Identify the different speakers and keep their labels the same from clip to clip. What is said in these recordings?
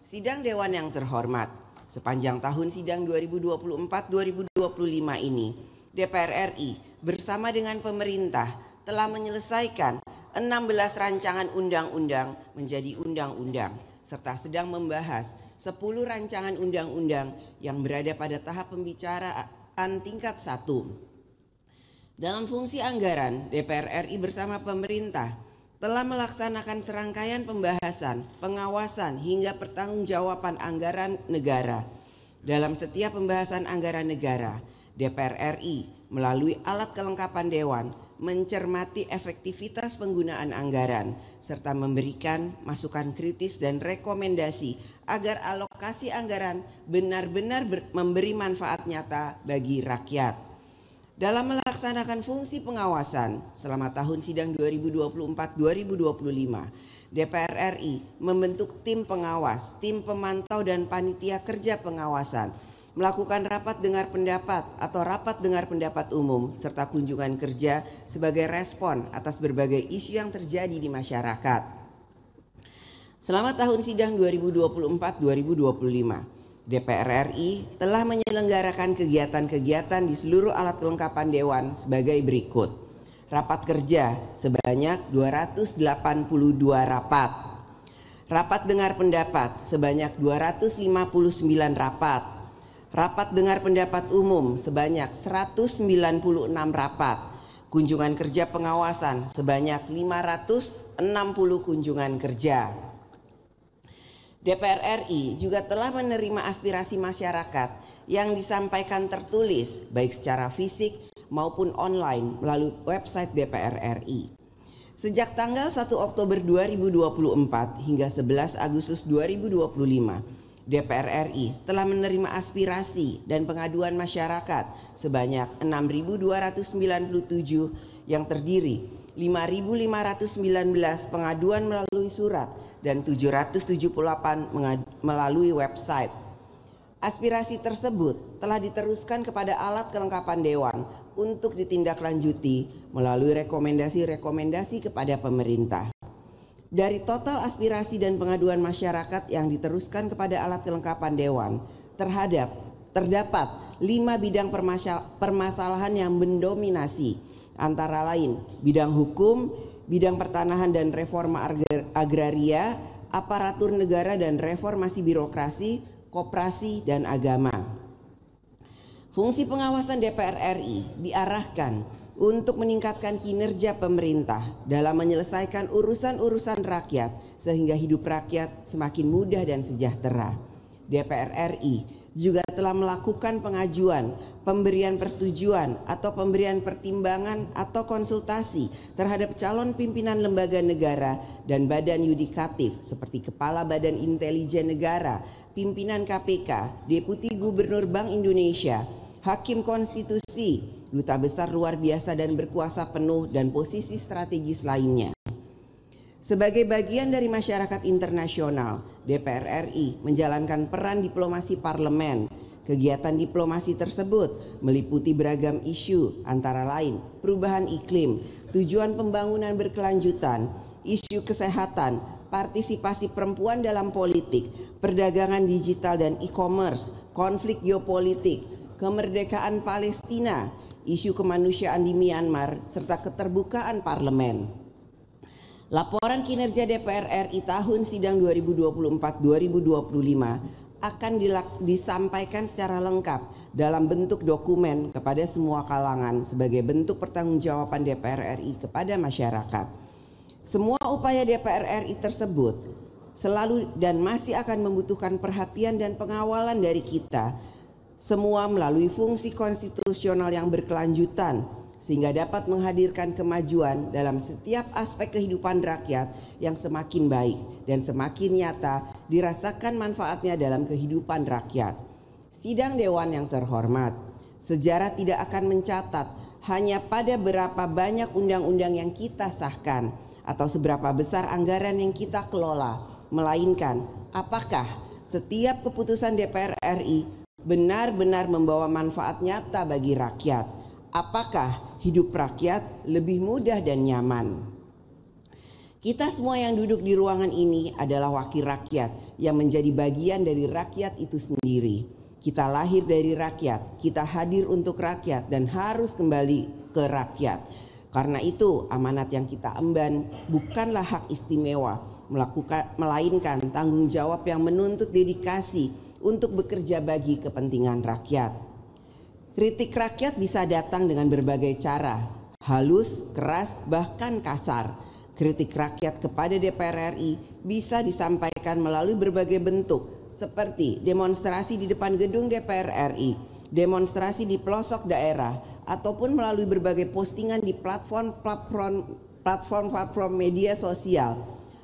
Speaker 1: Sidang Dewan yang terhormat, sepanjang tahun sidang 2024-2025 ini, DPR RI bersama dengan pemerintah telah menyelesaikan 16 rancangan undang-undang menjadi undang-undang, serta sedang membahas 10 rancangan undang-undang yang berada pada tahap pembicaraan tingkat 1. Dalam fungsi anggaran, DPR RI bersama pemerintah telah melaksanakan serangkaian pembahasan, pengawasan, hingga pertanggungjawaban anggaran negara. Dalam setiap pembahasan anggaran negara, DPR RI melalui alat kelengkapan Dewan mencermati efektivitas penggunaan anggaran serta memberikan masukan kritis dan rekomendasi agar alokasi anggaran benar-benar memberi manfaat nyata bagi rakyat. Dalam melaksanakan fungsi pengawasan selama tahun sidang 2024-2025, DPR RI membentuk tim pengawas, tim pemantau dan panitia kerja pengawasan, melakukan rapat dengar pendapat atau rapat dengar pendapat umum serta kunjungan kerja sebagai respon atas berbagai isu yang terjadi di masyarakat. Selama tahun sidang 2024-2025, DPR RI telah menyelenggarakan kegiatan-kegiatan di seluruh alat kelengkapan Dewan sebagai berikut. Rapat kerja sebanyak 282 rapat. Rapat dengar pendapat sebanyak 259 rapat. Rapat dengar pendapat umum sebanyak 196 rapat. Kunjungan kerja pengawasan sebanyak 560 kunjungan kerja. DPR RI juga telah menerima aspirasi masyarakat yang disampaikan tertulis baik secara fisik maupun online melalui website DPR RI. Sejak tanggal 1 Oktober 2024 hingga 11 Agustus 2025, DPR RI telah menerima aspirasi dan pengaduan masyarakat sebanyak 6.297 yang terdiri 5.519 pengaduan melalui surat dan 778 melalui website. Aspirasi tersebut telah diteruskan kepada alat kelengkapan Dewan untuk ditindaklanjuti melalui rekomendasi-rekomendasi kepada pemerintah. Dari total aspirasi dan pengaduan masyarakat yang diteruskan kepada alat kelengkapan Dewan, terdapat 5 bidang permasalahan yang mendominasi, antara lain bidang hukum, bidang pertanahan dan reforma agraria, aparatur negara dan reformasi birokrasi, koperasi dan agama. Fungsi pengawasan DPR RI diarahkan untuk meningkatkan kinerja pemerintah dalam menyelesaikan urusan-urusan rakyat sehingga hidup rakyat semakin mudah dan sejahtera. DPR RI juga telah melakukan pengajuan, pemberian persetujuan atau pemberian pertimbangan atau konsultasi terhadap calon pimpinan lembaga negara dan badan yudikatif seperti Kepala Badan Intelijen Negara, pimpinan KPK, Deputi Gubernur Bank Indonesia, Hakim Konstitusi, Duta Besar Luar Biasa dan berkuasa penuh dan posisi strategis lainnya. Sebagai bagian dari masyarakat internasional, DPR RI menjalankan peran diplomasi parlemen. Kegiatan diplomasi tersebut meliputi beragam isu, antara lain perubahan iklim, tujuan pembangunan berkelanjutan, isu kesehatan, partisipasi perempuan dalam politik, perdagangan digital dan e-commerce, konflik geopolitik, kemerdekaan Palestina, isu kemanusiaan di Myanmar, serta keterbukaan parlemen. Laporan kinerja DPR RI tahun sidang 2024-2025 akan disampaikan secara lengkap dalam bentuk dokumen kepada semua kalangan sebagai bentuk pertanggungjawaban DPR RI kepada masyarakat. Semua upaya DPR RI tersebut selalu dan masih akan membutuhkan perhatian dan pengawalan dari kita semua melalui fungsi konstitusional yang berkelanjutan, sehingga dapat menghadirkan kemajuan dalam setiap aspek kehidupan rakyat yang semakin baik dan semakin nyata dirasakan manfaatnya dalam kehidupan rakyat. Sidang Dewan yang terhormat, sejarah tidak akan mencatat hanya pada berapa banyak undang-undang yang kita sahkan atau seberapa besar anggaran yang kita kelola, melainkan apakah setiap keputusan DPR RI benar-benar membawa manfaat nyata bagi rakyat. Apakah hidup rakyat lebih mudah dan nyaman? Kita semua yang duduk di ruangan ini adalah wakil rakyat yang menjadi bagian dari rakyat itu sendiri. Kita lahir dari rakyat, kita hadir untuk rakyat dan harus kembali ke rakyat. Karena itu amanat yang kita emban bukanlah hak istimewa, melainkan tanggung jawab yang menuntut dedikasi untuk bekerja bagi kepentingan rakyat. Kritik rakyat bisa datang dengan berbagai cara, halus, keras, bahkan kasar. Kritik rakyat kepada DPR RI bisa disampaikan melalui berbagai bentuk seperti demonstrasi di depan gedung DPR RI, demonstrasi di pelosok daerah, ataupun melalui berbagai postingan di platform media sosial.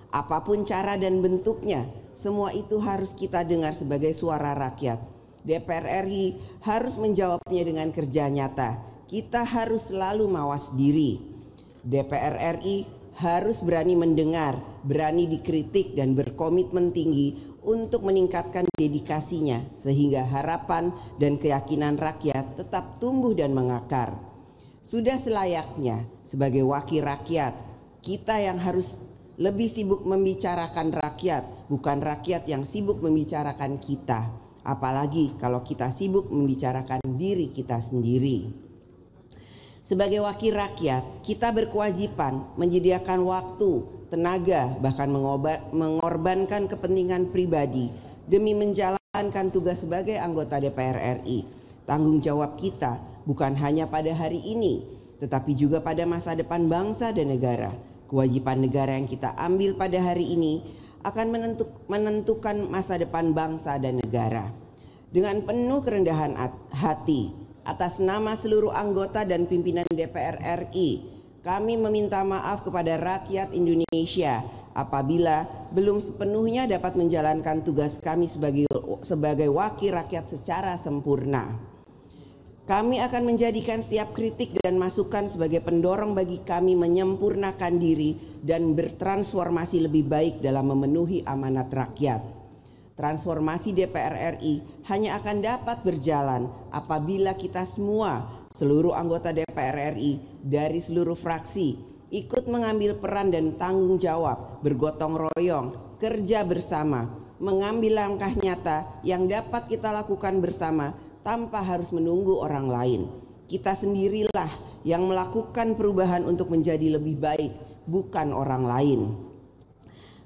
Speaker 1: Apapun cara dan bentuknya, semua itu harus kita dengar sebagai suara rakyat. DPR RI harus menjawabnya dengan kerja nyata. Kita harus selalu mawas diri. DPR RI harus berani mendengar, berani dikritik dan berkomitmen tinggi untuk meningkatkan dedikasinya sehingga harapan dan keyakinan rakyat tetap tumbuh dan mengakar. Sudah selayaknya sebagai wakil rakyat, kita yang harus lebih sibuk membicarakan rakyat, bukan rakyat yang sibuk membicarakan kita. Apalagi kalau kita sibuk membicarakan diri kita sendiri. Sebagai wakil rakyat, kita berkewajiban menyediakan waktu, tenaga, bahkan mengorbankan kepentingan pribadi demi menjalankan tugas sebagai anggota DPR RI. Tanggung jawab kita bukan hanya pada hari ini, tetapi juga pada masa depan bangsa dan negara. Kewajiban negara yang kita ambil pada hari ini akan menentukan masa depan bangsa dan negara. Dengan penuh kerendahan hati, atas nama seluruh anggota dan pimpinan DPR RI, kami meminta maaf kepada rakyat Indonesia apabila belum sepenuhnya dapat menjalankan tugas kami sebagai wakil rakyat secara sempurna. Kami akan menjadikan setiap kritik dan masukan sebagai pendorong bagi kami menyempurnakan diri dan bertransformasi lebih baik dalam memenuhi amanat rakyat. Transformasi DPR RI hanya akan dapat berjalan apabila kita semua, seluruh anggota DPR RI dari seluruh fraksi, ikut mengambil peran dan tanggung jawab, bergotong royong, kerja bersama, mengambil langkah nyata yang dapat kita lakukan bersama tanpa harus menunggu orang lain. Kita sendirilah yang melakukan perubahan untuk menjadi lebih baik, bukan orang lain.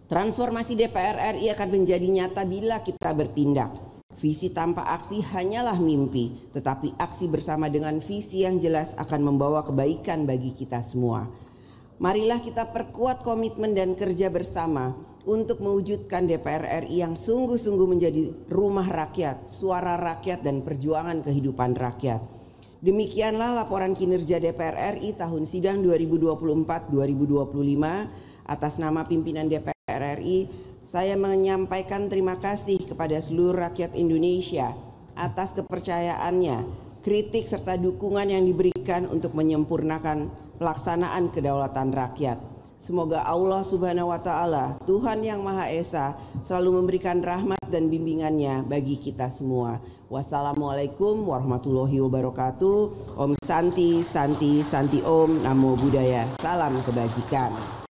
Speaker 1: Transformasi DPR RI akan menjadi nyata bila kita bertindak. Visi tanpa aksi hanyalah mimpi, tetapi aksi bersama dengan visi yang jelas akan membawa kebaikan bagi kita semua. Marilah kita perkuat komitmen dan kerja bersama untuk mewujudkan DPR RI yang sungguh-sungguh menjadi rumah rakyat, suara rakyat dan perjuangan kehidupan rakyat. Demikianlah laporan kinerja DPR RI tahun sidang 2024-2025 atas nama pimpinan DPR RI, saya menyampaikan terima kasih kepada seluruh rakyat Indonesia atas kepercayaannya, kritik serta dukungan yang diberikan untuk menyempurnakan pelaksanaan kedaulatan rakyat. Semoga Allah Subhanahu wa Ta'ala, Tuhan yang Maha Esa, selalu memberikan rahmat dan bimbingannya bagi kita semua. Wassalamualaikum warahmatullahi wabarakatuh. Om Santi, Santi, Santi Om, Namo Buddhaya. Salam kebajikan.